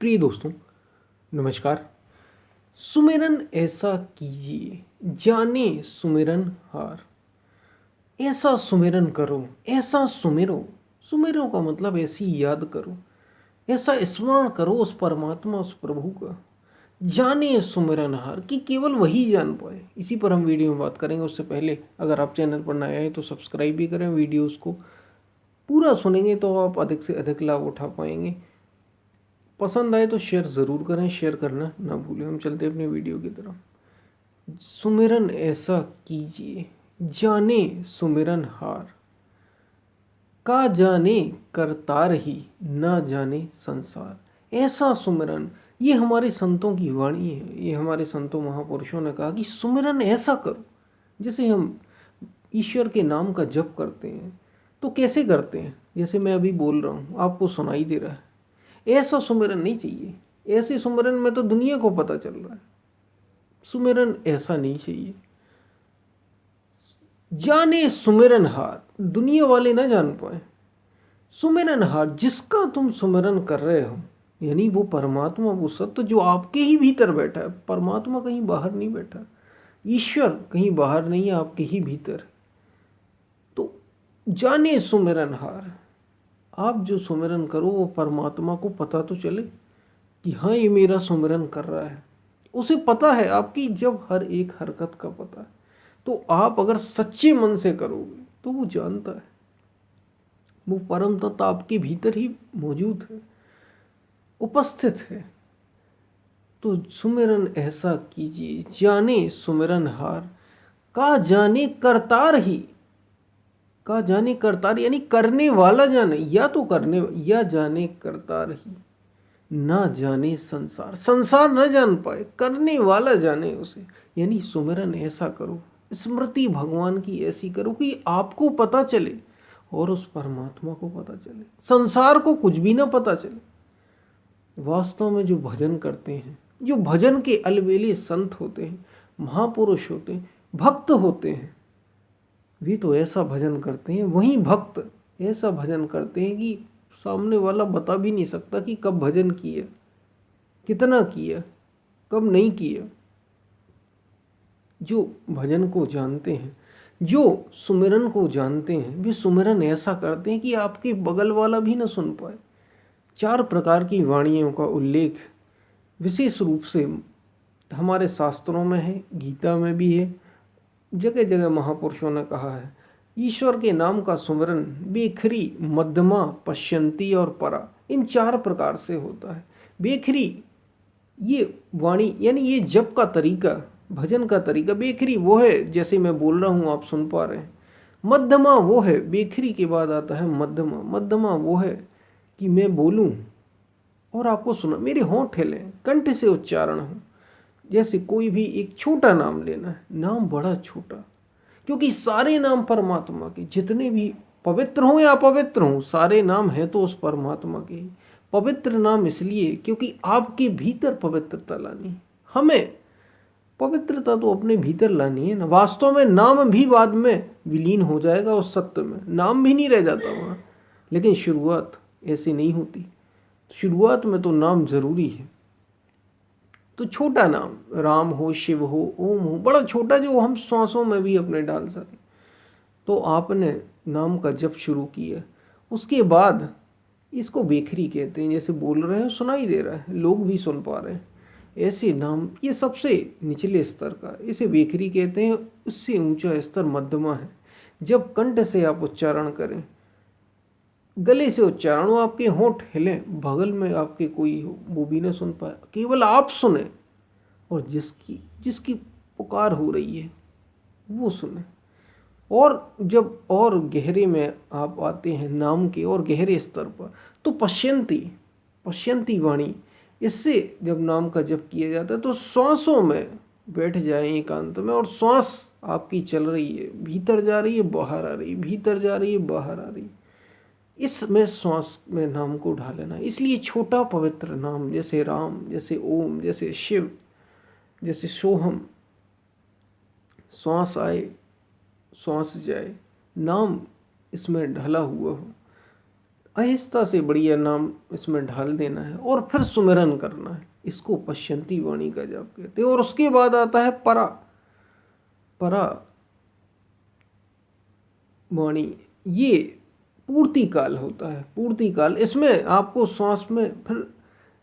प्रिय दोस्तों, नमस्कार। सुमिरन ऐसा कीजिए, जाने सुमिरन हार। ऐसा सुमिरन करो, ऐसा सुमिरो। सुमिरो का मतलब ऐसी याद करो, ऐसा स्मरण करो उस परमात्मा, उस प्रभु का। जाने सुमिरन हार कि केवल वही जान पाए। इसी पर हम वीडियो में बात करेंगे। उससे पहले अगर आप चैनल पर नए आए तो सब्सक्राइब भी करें। वीडियोस को पूरा सुनेंगे तो आप अधिक से अधिक लाभ उठा पाएंगे। पसंद आए तो शेयर ज़रूर करें, शेयर करना ना भूलें। हम चलते हैं अपनी वीडियो की तरफ। सुमिरन ऐसा कीजिए, जाने सुमिरन हार। का जाने करतार ही, ना जाने संसार। ऐसा सुमिरन, ये हमारे संतों की वाणी है। ये हमारे संतों महापुरुषों ने कहा कि सुमिरन ऐसा करो। जैसे हम ईश्वर के नाम का जप करते हैं तो कैसे करते हैं? जैसे मैं अभी बोल रहा हूँ, आपको सुनाई दे रहा है। ऐसा सुमिरन नहीं चाहिए। ऐसे सुमिरन में तो दुनिया को पता चल रहा है। सुमिरन ऐसा नहीं चाहिए। जाने सुमिरन हार, दुनिया वाले ना जान पाए। सुमिरन हार, जिसका तुम सुमिरन कर रहे हो, यानी वो परमात्मा, वो सत्य जो आपके ही भीतर बैठा है। परमात्मा कहीं बाहर नहीं बैठा, ईश्वर कहीं बाहर नहीं है, आपके ही भीतर। तो जाने सुमिरन हार, आप जो सुमिरन करो वो परमात्मा को पता तो चले कि हाँ, ये मेरा सुमिरन कर रहा है। उसे पता है आपकी जब हर एक हरकत का पता है। तो आप अगर सच्चे मन से करोगे तो वो जानता है। वो परम तत्व आपके भीतर ही मौजूद है, उपस्थित है। तो सुमिरन ऐसा कीजिए, जाने सुमिरन हार। का जाने करतार ही, का जाने करतार यानी करने वाला जाने, या तो करने, या जाने करतार ही, ना जाने संसार। संसार न जान पाए, करने वाला जाने उसे। यानी सुमिरन ऐसा करो, स्मृति भगवान की ऐसी करो कि आपको पता चले और उस परमात्मा को पता चले, संसार को कुछ भी ना पता चले। वास्तव में जो भजन करते हैं, जो भजन के अलबेले संत होते हैं, महापुरुष होते हैं, भक्त होते हैं, वे तो ऐसा भजन करते हैं। वही भक्त ऐसा भजन करते हैं कि सामने वाला बता भी नहीं सकता कि कब भजन किया, कितना किया, कब नहीं किया। जो भजन को जानते हैं, जो सुमिरन को जानते हैं, वे सुमिरन ऐसा करते हैं कि आपके बगल वाला भी ना सुन पाए। 4 प्रकार की वाणियों का उल्लेख विशेष रूप से हमारे शास्त्रों में है, गीता में भी है, जगह जगह महापुरुषों ने कहा है। ईश्वर के नाम का सुमिरन बेखरी, मध्यमा, पश्यंती और परा, इन 4 प्रकार से होता है। बेखरी ये वाणी यानी ये जप का तरीका, भजन का तरीका। बेखरी वो है जैसे मैं बोल रहा हूँ, आप सुन पा रहे हैं। मध्यमा वो है, बेखरी के बाद आता है मध्यमा। मध्यमा वो है कि मैं बोलूं और आपको सुना, मेरे होंठ हिले, कंठ से उच्चारण हो। जैसे कोई भी एक छोटा नाम लेना है, नाम बड़ा छोटा, क्योंकि सारे नाम परमात्मा के, जितने भी पवित्र हों या अपवित्र हों, सारे नाम हैं तो उस परमात्मा के ही। पवित्र नाम इसलिए क्योंकि आपके भीतर पवित्रता लानी है। हमें पवित्रता तो अपने भीतर लानी है ना। वास्तव में नाम भी बाद में विलीन हो जाएगा उस सत्य में, नाम भी नहीं रह जाता वहाँ। लेकिन शुरुआत ऐसी नहीं होती। शुरुआत में तो नाम जरूरी है। तो छोटा नाम, राम हो, शिव हो, ओम हो, बड़ा छोटा, जो हम सांसों में भी अपने डाल सकें। तो आपने नाम का जप शुरू किया, उसके बाद इसको बेखरी कहते हैं। जैसे बोल रहे हैं, सुनाई दे रहा है, लोग भी सुन पा रहे हैं, ऐसे नाम, ये सबसे निचले स्तर का, इसे बेखरी कहते हैं। उससे ऊंचा स्तर मध्यमा है। जब कंठ से आप उच्चारण करें, गले से उच्चारण हो, आपके होंठ हिलें, बगल में आपके कोई हो वो भी ना सुन पाए, केवल आप सुने और जिसकी जिसकी पुकार हो रही है वो सुने। और जब और गहरे में आप आते हैं, नाम के और गहरे स्तर पर, तो पश्यंती, पश्यंती वाणी, इससे जब नाम का जप किया जाता है तो श्वासों में बैठ जाए एकांत में, और श्वास आपकी चल रही है, भीतर जा रही है, बाहर आ रही है, भीतर जा रही है, बाहर आ रही है। इसमें श्वास में नाम को ढा लेना। इसलिए छोटा पवित्र नाम, जैसे राम, जैसे ओम, जैसे शिव, जैसे सोहम, श्वास आए, श्वास जाए, नाम इसमें ढला हुआ हो। आहिस्ता से बढ़िया नाम इसमें ढाल देना है और फिर सुमिरन करना है। इसको पश्यंती वाणी का जाप कहते हैं। और उसके बाद आता है परा। परा वाणी, ये पूर्ति काल होता है। पूर्ति काल, इसमें आपको श्वास में फिर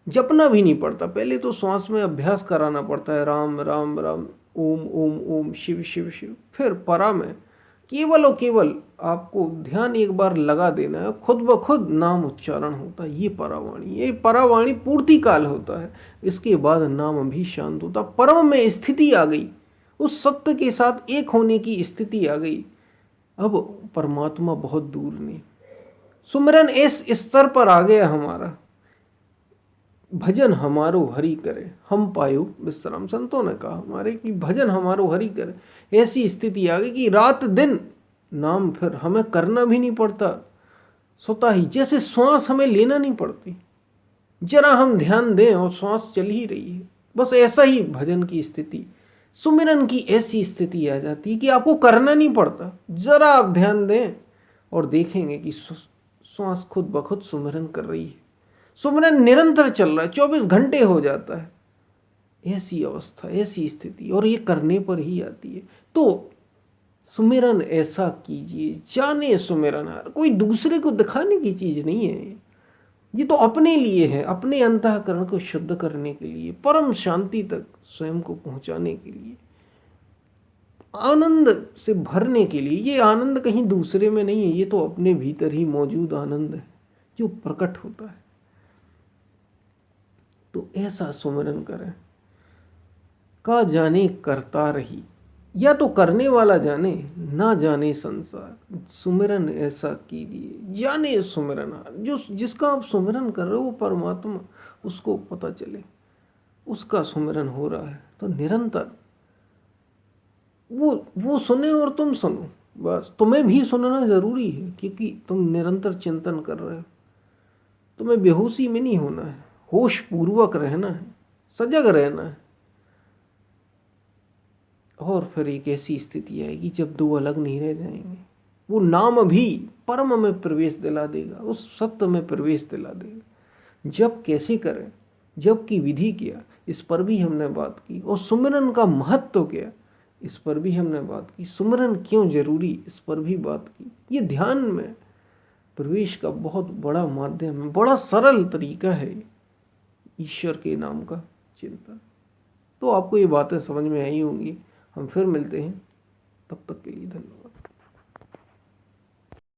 जपना भी नहीं पड़ता। पहले तो श्वास में अभ्यास कराना पड़ता है, राम राम राम, ओम ओम ओम, शिव शिव शिव। फिर परा में केवल और केवल आपको ध्यान एक बार लगा देना है, खुद ब खुद नाम उच्चारण होता है। ये परावाणी, ये परावाणी पूर्ति काल होता है। इसके बाद नाम भी शांत होता। परम में स्थिति आ गई, उस सत्य के साथ एक होने की स्थिति आ गई। अब परमात्मा बहुत दूर नहीं, सुमिरन इस स्तर पर आ गया हमारा। भजन हमारो हरि करे हम पायो विश्राम। संतों ने कहा हमारे कि भजन हमारो हरि करे। ऐसी स्थिति आ गई कि रात दिन नाम फिर हमें करना भी नहीं पड़ता, स्वतः ही, जैसे श्वास हमें लेना नहीं पड़ती, जरा हम ध्यान दें और श्वास चल ही रही है। बस ऐसा ही भजन की स्थिति, सुमिरन की ऐसी स्थिति आ जाती है कि आपको करना नहीं पड़ता, जरा आप ध्यान दें और देखेंगे कि श्वास खुद ब खुद सुमिरन कर रही है। सुमिरन निरंतर चल रहा है, 24 घंटे हो जाता है। ऐसी अवस्था, ऐसी स्थिति, और ये करने पर ही आती है। तो सुमिरन ऐसा कीजिए, जाने सुमिरन। कोई दूसरे को दिखाने की चीज नहीं है, ये तो अपने लिए है, अपने अंतःकरण को शुद्ध करने के लिए, परम शांति तक स्वयं को पहुंचाने के लिए, आनंद से भरने के लिए। ये आनंद कहीं दूसरे में नहीं है, ये तो अपने भीतर ही मौजूद आनंद है जो प्रकट होता है। तो ऐसा सुमिरन करें। का जाने करता रही, या तो करने वाला जाने, ना जाने संसार। सुमिरन ऐसा कीजिए, जाने सुमिरन। जो जिसका आप सुमिरन कर रहे हो वो परमात्मा, उसको पता चले उसका सुमिरन हो रहा है। तो निरंतर वो सुने और तुम सुनो। बस तुम्हें भी सुनना जरूरी है, क्योंकि तुम निरंतर चिंतन कर रहे हो। तुम्हें बेहोशी में नहीं होना है, होश पूर्वक रहना है, सजग रहना है। और फिर एक ऐसी स्थिति आएगी जब दो अलग नहीं रह जाएंगे। वो नाम भी परम में प्रवेश दिला देगा, उस सत्य में प्रवेश दिला देगा। जब कैसे करें, जब की विधि क्या, इस पर भी हमने बात की। और सुमिरन का महत्व क्या, इस पर भी हमने बात की। सुमिरन क्यों जरूरी, इस पर भी बात की। ये ध्यान में प्रवेश का बहुत बड़ा माध्यम है, बड़ा सरल तरीका है ईश्वर के नाम का चिंतन। तो आपको ये बातें समझ में आई होंगी। हम फिर मिलते हैं, तब तक के लिए धन्यवाद।